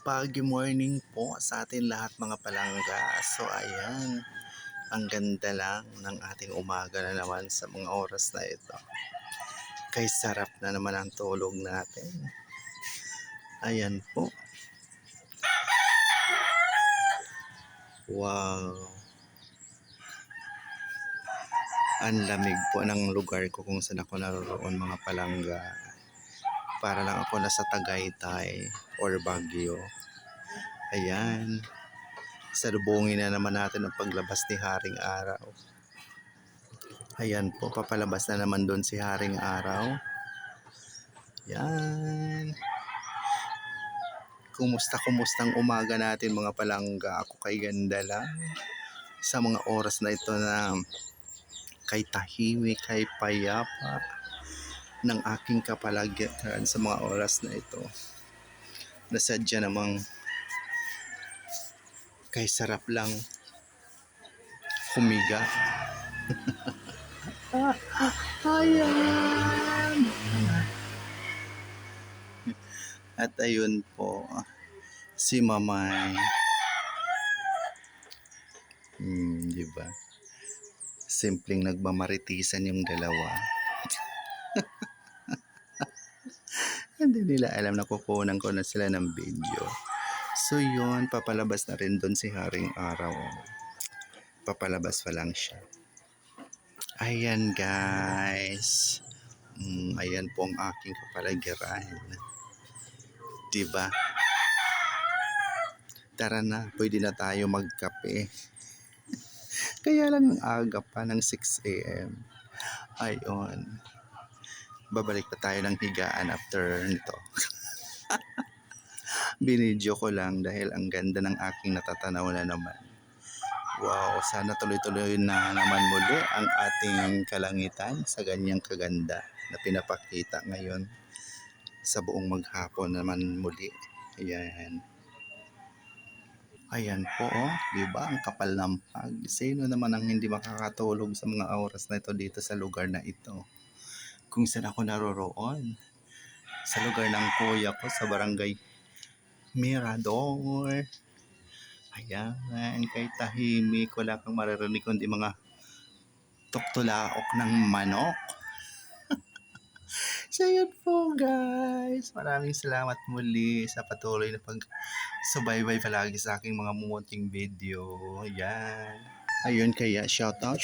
Good morning po sa atin lahat mga palangga. So ayan, ang ganda lang ng ating umaga na naman sa mga oras na ito. Kay sarap na naman ang tulog natin. Ayan po. Wow. Ang lamig po ng lugar ko kung saan ako naroon mga palangga. Para lang ako nasa Tagaytay or Baguio. Ayan. Salubungin na naman natin ang paglabas ni Haring Araw. Ayan po, papalabas na naman doon si Haring Araw. Yan. Kumusta umaga natin mga palangga? Ako kay ganda lang. Sa mga oras na ito na kay tahimik, kay payapa ng aking kapalagiran sa mga oras na ito. Nasadya namang kay sarap lang humiga. Ayan. At ayun po, si Mamay. Di ba? Simpleng nagmamaritisan yung dalawa. Hindi nila alam na kukunan ko na sila ng video. So yun, papalabas na rin doon si Haring Araw. Papalabas pa lang siya. Ayan guys. Ayan po ang aking kapaligiran. Diba? Tara na, pwede na tayo magkape. Kaya lang aga pa ng 6 a.m. Ayun. Babalik pa tayo ng higaan after nito. Binidyo ko lang dahil ang ganda ng aking natatanaw na naman. Wow, sana tuloy-tuloy na naman muli ang ating kalangitan sa ganyang kaganda na pinapakita ngayon sa buong maghapon naman muli. Ayan. Ayan po, di ba? Ang kapal ng pag. Sino naman ang hindi makakatulog sa mga oras na ito dito sa lugar na ito? Kung saan ako naroroon? Sa lugar ng kuya ko sa barangay Mirador. Ayan, kay tahimik, wala kang maririnig kundi mga tuktulaok ng manok. So yun po guys, maraming salamat muli sa patuloy na pag-subaybay palagi sa aking mga munting video. Yan. Ayun kaya shout out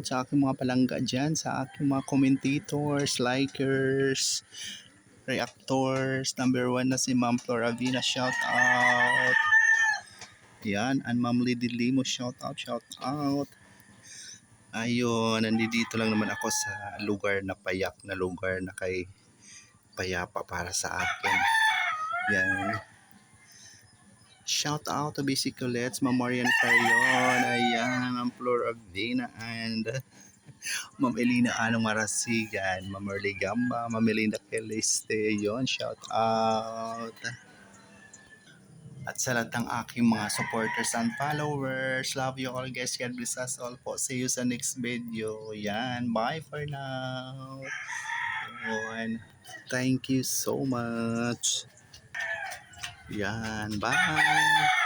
sa aking mga palangga dyan, sa aking mga commentators, likers, reactors. Number 1 na si Ma'am Floravina, shout out. Yan, and Ma'am Lady Limo, shout out. Ayun, nandito lang naman ako sa lugar na payak na lugar na kay payapa para sa akin. Yan. Shout out to Bicyclettes, Ma'am Marian Carion, ayan, Ma'am Flor Avina, and Ma'am Elina Anong Marasigan, Ma'am Merly Gamba, Ma'am Melinda Keleste, yun, shout out. At sa lahat ng aking mga supporters and followers, love you all guys. God bless us all po. See you sa next video. Yan. Bye for now. Yan. Thank you so much. Yan. Bye.